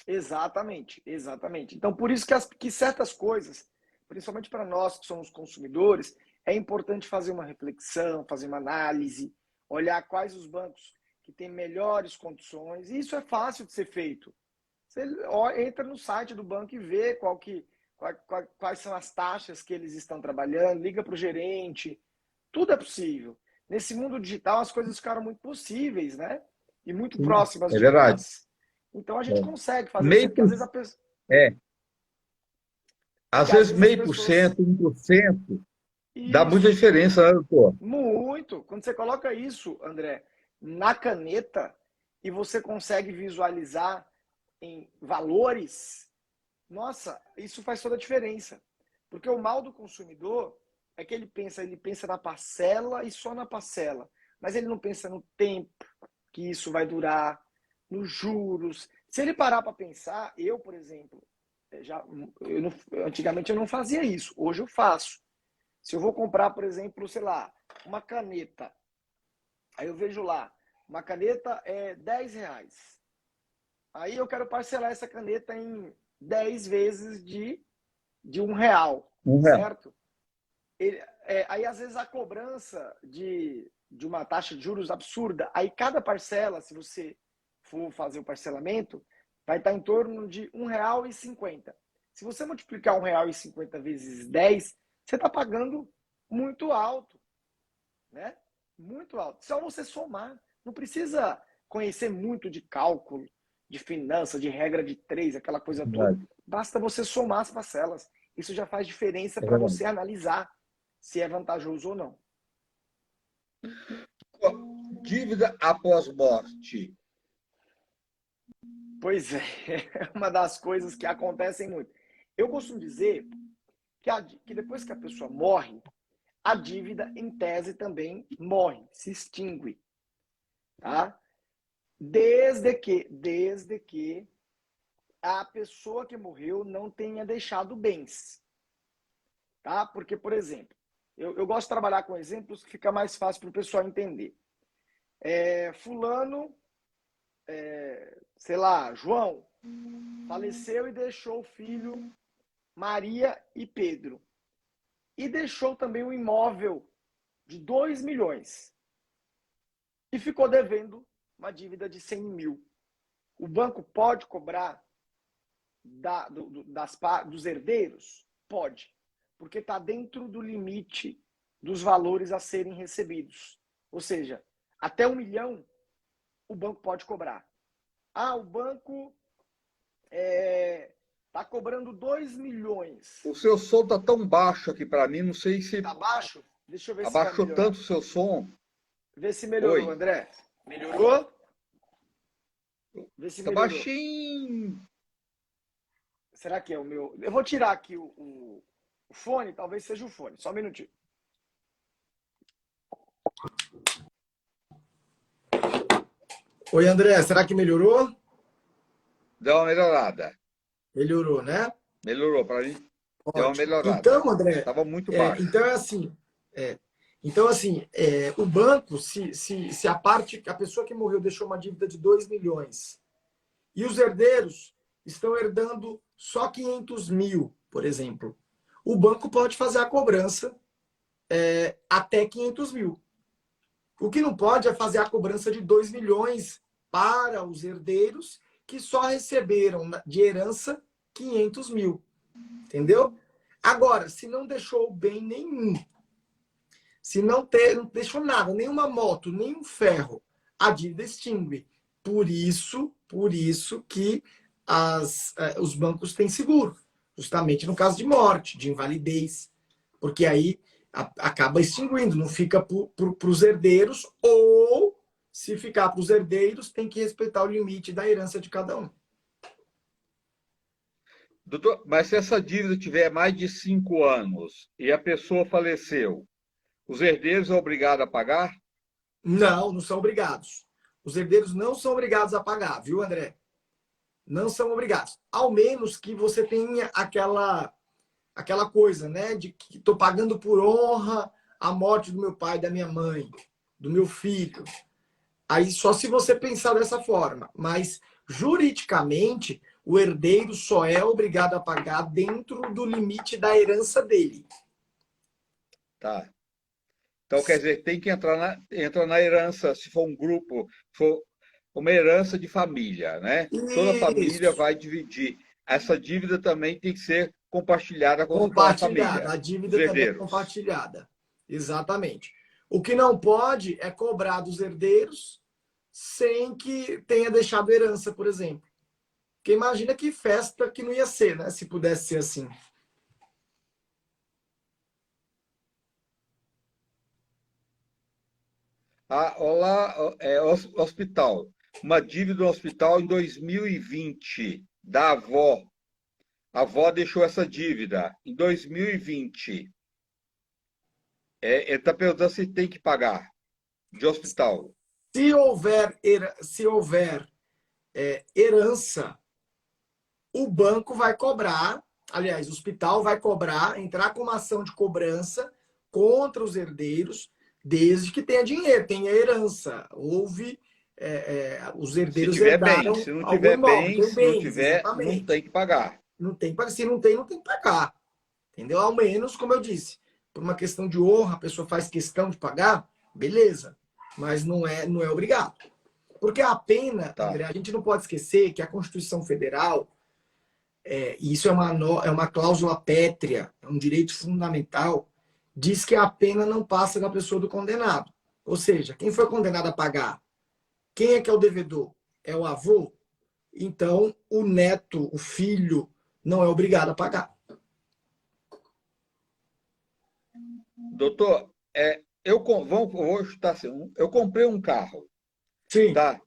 Exatamente, exatamente. Então, por isso que certas coisas, principalmente para nós que somos consumidores, é importante fazer uma reflexão, fazer uma análise, olhar quais os bancos que têm melhores condições. E isso é fácil de ser feito. Você entra no site do banco e vê quais são as taxas que eles estão trabalhando, liga para o gerente, tudo é possível. Nesse mundo digital, as coisas ficaram muito possíveis, né? E muito Sim, próximas é de verdade. nós. Então a gente É. consegue fazer, Meio sendo que por, às vezes é, porque às às vezes vezes as meio por pessoas. cento, 1% dá muita Isso, diferença, né, doutor? muito. Quando você coloca isso, André, na caneta e você consegue visualizar em valores, nossa, isso faz toda a diferença. Porque o mal do consumidor é que ele pensa na parcela e só na parcela. Mas ele não pensa no tempo que isso vai durar, nos juros. Se ele parar para pensar, eu, por exemplo, antigamente eu não fazia isso, hoje eu faço. Se eu vou comprar, por exemplo, sei lá, uma caneta, aí eu vejo lá, uma caneta é R$ 10. Aí eu quero parcelar essa caneta em 10 vezes de R$ 1, R$ 1. certo? Aí às vezes a cobrança de uma taxa de juros absurda, aí cada parcela, se você for fazer o parcelamento, vai estar em torno de R$ 1,50. Se você multiplicar R$ 1,50 vezes 10, você está pagando muito alto, né? Muito alto. Só você somar. Não precisa conhecer muito de cálculo, de finança, de regra de três, aquela É coisa toda. verdade. Basta você somar as parcelas. Isso já faz diferença É para verdade. você analisar se é vantajoso ou não. Dívida após morte. Pois é, é uma das coisas que acontecem muito. Eu costumo dizer que depois que a pessoa morre, a dívida, em tese, também morre, se extingue, tá? Desde que a pessoa que morreu não tenha deixado bens, tá? Porque, por exemplo, eu gosto de trabalhar com exemplos que fica mais fácil para o pessoal entender. Fulano, sei lá, João, faleceu e deixou o filho Maria e Pedro. E deixou também um imóvel de 2 milhões. E ficou devendo uma dívida de 100 mil. O banco pode cobrar dos herdeiros? Pode, porque está dentro do limite dos valores a serem recebidos. Ou seja, até 1 milhão o banco pode cobrar. O banco está cobrando 2 milhões. O seu som está tão baixo aqui para mim, não sei se Está baixo? Deixa eu ver se vai abaixou melhorar. tanto o seu som. Vê se melhorou, Oi. André. Melhorou? Vê se Tá melhorou. baixinho. Será que é o meu? Eu vou tirar aqui o fone, talvez seja o fone. Só um minutinho. Oi, André, será que melhorou? Deu uma melhorada. Melhorou, né? Melhorou para mim. Deu uma Ótimo. melhorada. Então, André, Tava muito baixo. então é assim. é, então, assim, o banco, se a pessoa que morreu deixou uma dívida de 2 milhões e os herdeiros estão herdando só 500 mil, por exemplo, o banco pode fazer a cobrança até 500 mil. O que não pode é fazer a cobrança de 2 milhões para os herdeiros que só receberam de herança 500 mil. Entendeu? Agora, se não deixou bem nenhum, se não deixou nada, nenhuma moto, nenhum ferro, a dívida extingue. Por isso que os bancos têm seguro, justamente no caso de morte, de invalidez, porque aí acaba extinguindo, não fica para os herdeiros, ou se ficar para os herdeiros, tem que respeitar o limite da herança de cada um. Doutor, mas se essa dívida tiver mais de 5 anos e a pessoa faleceu, os herdeiros são obrigados a pagar? Não, não são obrigados. Os herdeiros não são obrigados a pagar, viu, André? Não são obrigados. Ao menos que você tenha aquela coisa, né? De que estou pagando por honra a morte do meu pai, da minha mãe, do meu filho. Aí só se você pensar dessa forma. Mas, juridicamente, o herdeiro só é obrigado a pagar dentro do limite da herança dele. Tá. Então, quer dizer, tem que entra na herança, se for um grupo, for uma herança de família, né? Toda família Isso. vai dividir. Essa dívida também tem que ser compartilhada com a Compartilhada. família, A os dívida também é herdeiros. compartilhada. Exatamente. O que não pode é cobrar dos herdeiros sem que tenha deixado herança, por exemplo. Porque imagina que festa que não ia ser, né? Se pudesse ser assim. Ah, olá, hospital. Uma dívida no hospital em 2020 da avó. A avó deixou essa dívida em 2020. Ele está perguntando se tem que pagar de hospital. Se houver herança, o banco vai cobrar, aliás, o hospital vai cobrar, entrar com uma ação de cobrança contra os herdeiros, desde que tenha dinheiro, tenha herança. Os Se herdeiros tiver bem, herdaram se não algum tiver imóvel, bem, tem se não bens, tiver, não tem exatamente. que pagar. Não tem, se não tem, não tem que pagar. Entendeu? Ao menos, como eu disse, por uma questão de honra, a pessoa faz questão de pagar, beleza. Mas não é obrigado. Porque a pena, Tá. André, a gente não pode esquecer que a Constituição Federal, e isso é uma cláusula pétrea, é um direito fundamental, diz que a pena não passa da pessoa do condenado. Ou seja, quem foi condenado a pagar, quem é que é o devedor? É o avô? Então, o neto, o filho, não é obrigado a pagar. Doutor, vou chutar assim, eu comprei um carro, Sim. tá?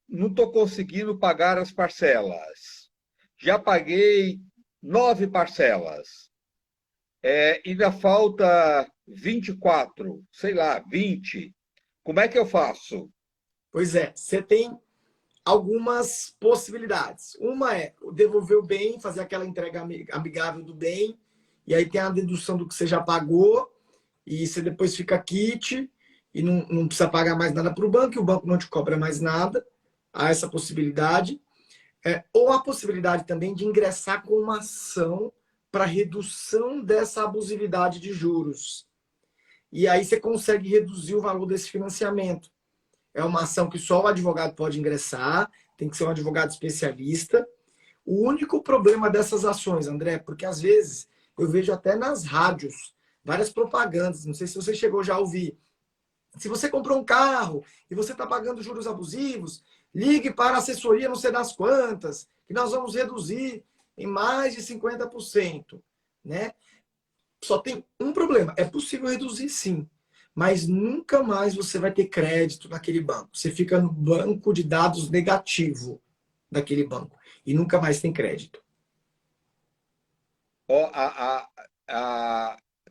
Não estou conseguindo pagar as parcelas. Já paguei 9 parcelas. Ainda falta 24, sei lá, 20. Como é que eu faço? Pois é, você tem algumas possibilidades. Uma é devolver o bem, fazer aquela entrega amigável do bem, e aí tem a dedução do que você já pagou, e você depois fica quite, e não precisa pagar mais nada para o banco, e o banco não te cobra mais nada. Há essa possibilidade. Ou a possibilidade também de ingressar com uma ação para redução dessa abusividade de juros. E aí você consegue reduzir o valor desse financiamento. É uma ação que só o advogado pode ingressar, tem que ser um advogado especialista. O único problema dessas ações, André, porque às vezes eu vejo até nas rádios várias propagandas, não sei se você chegou já a ouvir. Se você comprou um carro e você está pagando juros abusivos, ligue para a assessoria não sei das quantas, que nós vamos reduzir em mais de 50%. Né? Só tem um problema: é possível reduzir sim, mas nunca mais você vai ter crédito naquele banco. Você fica no banco de dados negativo daquele banco e nunca mais tem crédito. Ó,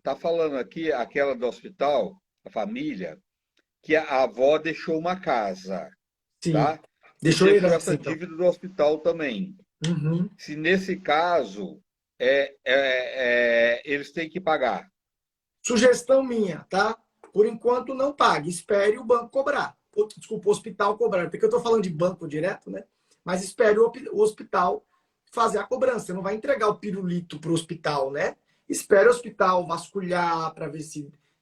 tá falando aqui aquela do hospital, a família, que a avó deixou uma casa, Sim. tá? E Deixou deixou herança, essa então. dívida do hospital também. Uhum. Se nesse caso eles têm que pagar. Sugestão minha, tá? Por enquanto não pague, espere o banco cobrar. Desculpa, o hospital cobrar, porque eu estou falando de banco direto, né? Mas espere o hospital fazer a cobrança. Você não vai entregar o pirulito para o hospital, né? Espere o hospital vasculhar para ver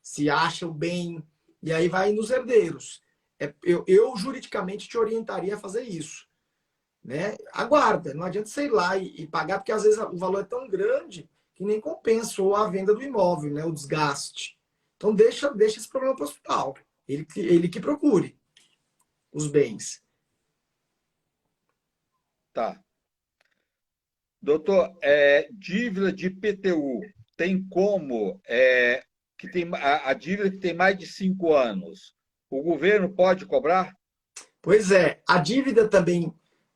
se acha o bem, e aí vai nos herdeiros. Eu juridicamente te orientaria a fazer isso, né? Aguarda, não adianta você ir lá e pagar, porque às vezes o valor é tão grande que nem compensou a venda do imóvel, né? O desgaste. Então deixa esse problema para o hospital. Ele que procure os bens. Tá. Doutor, dívida de IPTU, tem como, que tem a dívida que tem mais de 5 anos, o governo pode cobrar? Pois é, a dívida também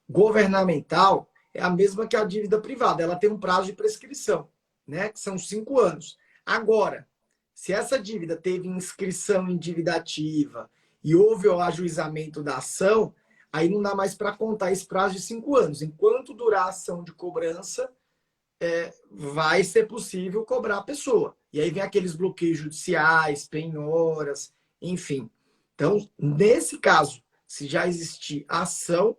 governamental é a mesma que a dívida privada. Ela tem um prazo de prescrição, né? Que são 5 anos. Agora, se essa dívida teve inscrição em dívida ativa e houve o ajuizamento da ação, aí não dá mais para contar esse prazo de 5 anos. Enquanto durar a ação de cobrança, vai ser possível cobrar a pessoa. E aí vem aqueles bloqueios judiciais, penhoras, enfim. Então, nesse caso, se já existir ação,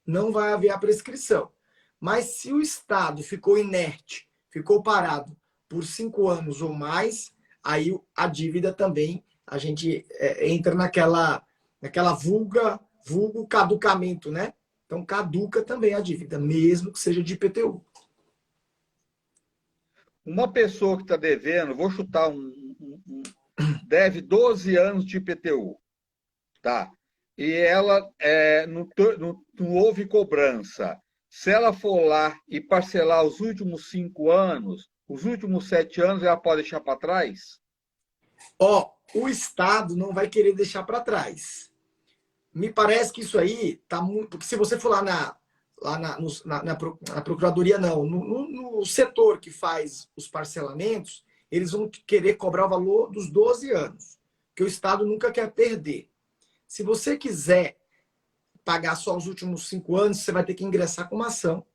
não vai haver a prescrição. Mas se o Estado ficou inerte, ficou parado por 5 anos ou mais, aí a dívida também, a gente entra naquela vulgo caducamento, né? Então, caduca também a dívida, mesmo que seja de IPTU. Uma pessoa que está devendo, vou chutar deve 12 anos de IPTU, tá? E ela não houve cobrança. Se ela for lá e parcelar os últimos 5 anos, os últimos 7 anos, ela pode deixar para trás? Ó, o Estado não vai querer deixar para trás. Me parece que isso aí tá muito. Porque se você for na Procuradoria, não, no setor que faz os parcelamentos, eles vão querer cobrar o valor dos 12 anos, que o Estado nunca quer perder. Se você quiser pagar só os últimos 5 anos, você vai ter que ingressar com uma ação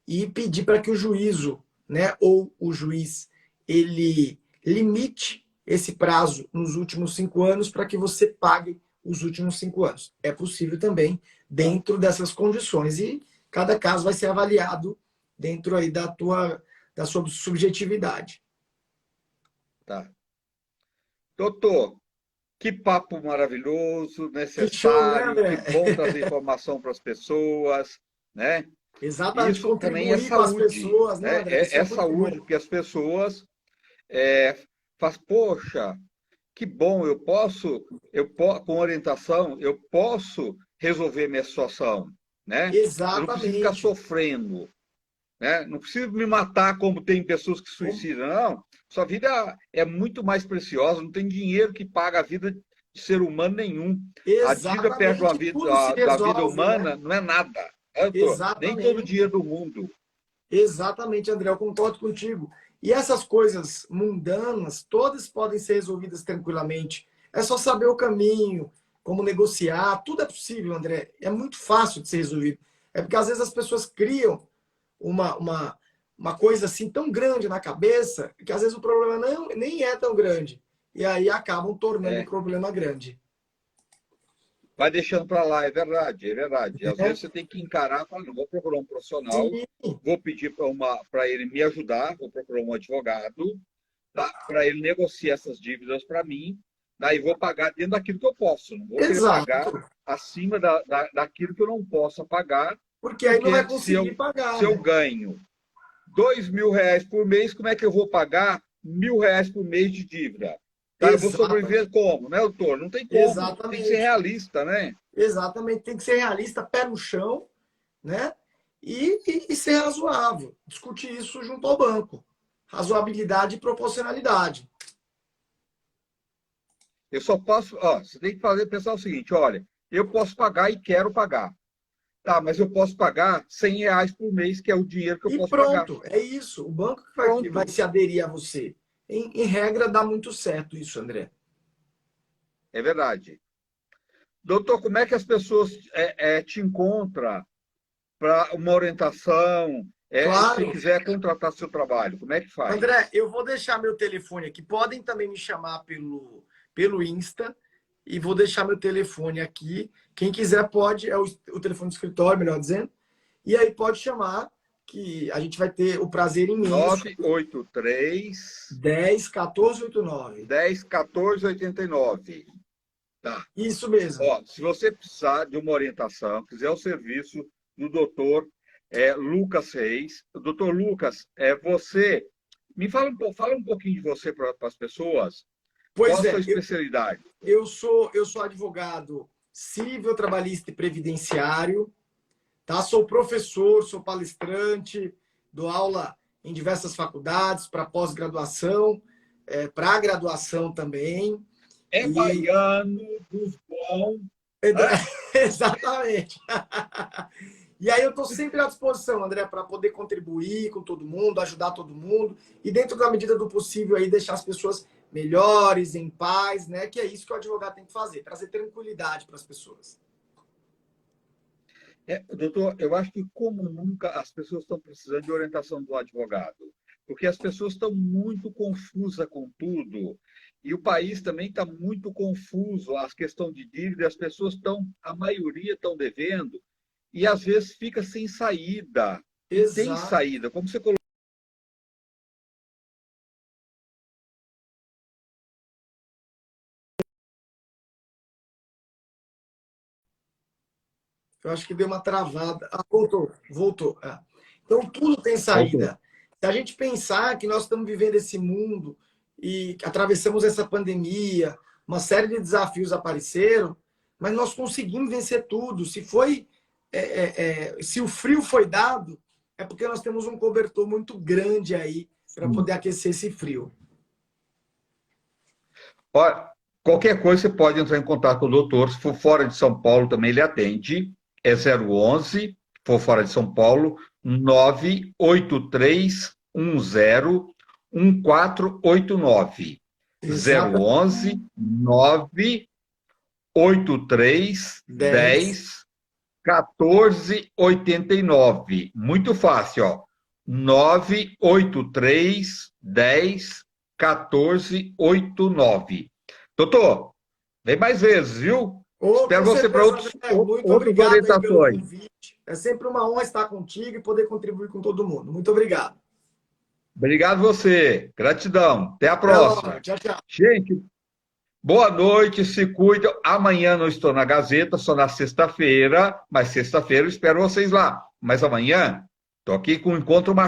e pedir para que o juízo, né, ou o juiz, ele limite esse prazo nos últimos 5 anos para que você pague os últimos 5 anos. É possível também Tá, dentro dessas condições e cada caso vai ser avaliado dentro aí da sua subjetividade. tá. Doutor, que papo maravilhoso, Que show, né, necessário, que André? bom trazer informação para as pessoas, né? Exatamente, Isso também é contribuir com as saúde, pessoas, né, né? André? Isso é É muito bom. saúde, porque as pessoas fazem, poxa, que bom, com orientação, eu posso resolver minha situação, né? Eu não preciso ficar Exatamente. sofrendo, né? Não preciso me matar como tem pessoas que suicidam, não. Sua vida é muito mais preciosa, não tem dinheiro que paga a vida de ser humano nenhum. A dívida perto Exatamente, tudo se da vida resolve, né? humana não é nada. Né, doutor? Nem todo o dinheiro Exatamente. do mundo. Exatamente, André, eu concordo contigo. E essas coisas mundanas, todas podem ser resolvidas tranquilamente. É só saber o caminho, como negociar, tudo é possível, André. É muito fácil de ser resolvido. É porque às vezes as pessoas criam uma, uma, uma coisa assim tão grande na cabeça que às vezes o problema nem é tão grande. E aí acabam tornando o É, problema grande. vai deixando para lá, é verdade, é verdade. Às Né? vezes você tem que encarar, falar, não, vou procurar um profissional, Sim, vou pedir para ele me ajudar, vou procurar um advogado, tá? Para ele negociar essas dívidas para mim, daí vou pagar dentro daquilo que eu posso, não vou querer pagar exato. acima daquilo que eu não possa pagar, Porque aí não vai porque se conseguir pagar, se eu né? ganho R$ 2.000 por mês, como é que eu vou pagar R$ 1.000 por mês de dívida? Cara, eu vou sobreviver Exatamente. como, né, doutor? Não tem como. Tem que ser Exatamente. realista, né? Exatamente. Tem que ser realista, pé no chão, né? E ser razoável. Discutir isso junto ao banco. Razoabilidade e proporcionalidade. Eu só posso, ó, você tem que pensar o seguinte, olha, eu posso pagar e quero pagar. Tá, mas eu posso pagar R$ 100 por mês, que é o dinheiro que eu E posso pagar. pronto, é isso. O banco que vai Pronto. se aderir a você. Em regra, dá muito certo isso, André. É verdade. Doutor, como é que as pessoas te encontram para uma orientação, se Claro. quiser contratar seu trabalho? Como é que André, faz? eu vou deixar meu telefone aqui. Podem também me chamar pelo Insta e vou deixar meu telefone aqui. Quem quiser pode, é o telefone do escritório, melhor dizendo. E aí pode chamar, que a gente vai ter o prazer imenso. 983 10 14 89. 10 14 89. Tá. Isso mesmo. Ó, se você precisar de uma orientação, quiser o serviço do doutor Lucas Reis. Doutor Lucas, você fala um pouquinho de você para as pessoas. Qual Pois a sua é, especialidade? eu sou advogado civil, trabalhista e previdenciário, tá? Sou professor, sou palestrante, dou aula em diversas faculdades para pós-graduação, para graduação também. É baiano, dos bons. Exatamente. E aí eu estou sempre à disposição, André, para poder contribuir com todo mundo, ajudar todo mundo e dentro da medida do possível aí deixar as pessoas melhores, em paz, né? Que é isso que o advogado tem que fazer, trazer tranquilidade para as pessoas. Doutor, eu acho que como nunca as pessoas estão precisando de orientação do advogado, porque as pessoas estão muito confusas com tudo e o país também está muito confuso, a questão de dívida, as pessoas estão, a maioria estão devendo e às vezes fica sem saída. E tem Exato. saída, como você colocou. Eu acho que deu uma travada. Ah, voltou. É. Então, tudo tem saída. Se a gente pensar que nós estamos vivendo esse mundo e atravessamos essa pandemia, uma série de desafios apareceram, mas nós conseguimos vencer tudo. Se o frio foi dado, é porque nós temos um cobertor muito grande aí para poder aquecer esse frio. Olha, qualquer coisa você pode entrar em contato com o doutor. Se for fora de São Paulo, também ele atende. É 011, se for fora de São Paulo, 983101489. 011 98310 1489. Muito fácil, ó. 98310 1489. Doutor, vem mais vezes, viu? Espero você para outras Obrigado aí pelo orientações. convite. É sempre uma honra estar contigo e poder contribuir com todo mundo. Muito obrigado. Obrigado você. Gratidão. Até a próxima. Tchau, tchau. Gente, boa noite, se cuida. Amanhã não estou na Gazeta, só na sexta-feira, mas sexta-feira eu espero vocês lá. Mas amanhã estou aqui com um encontro marcado.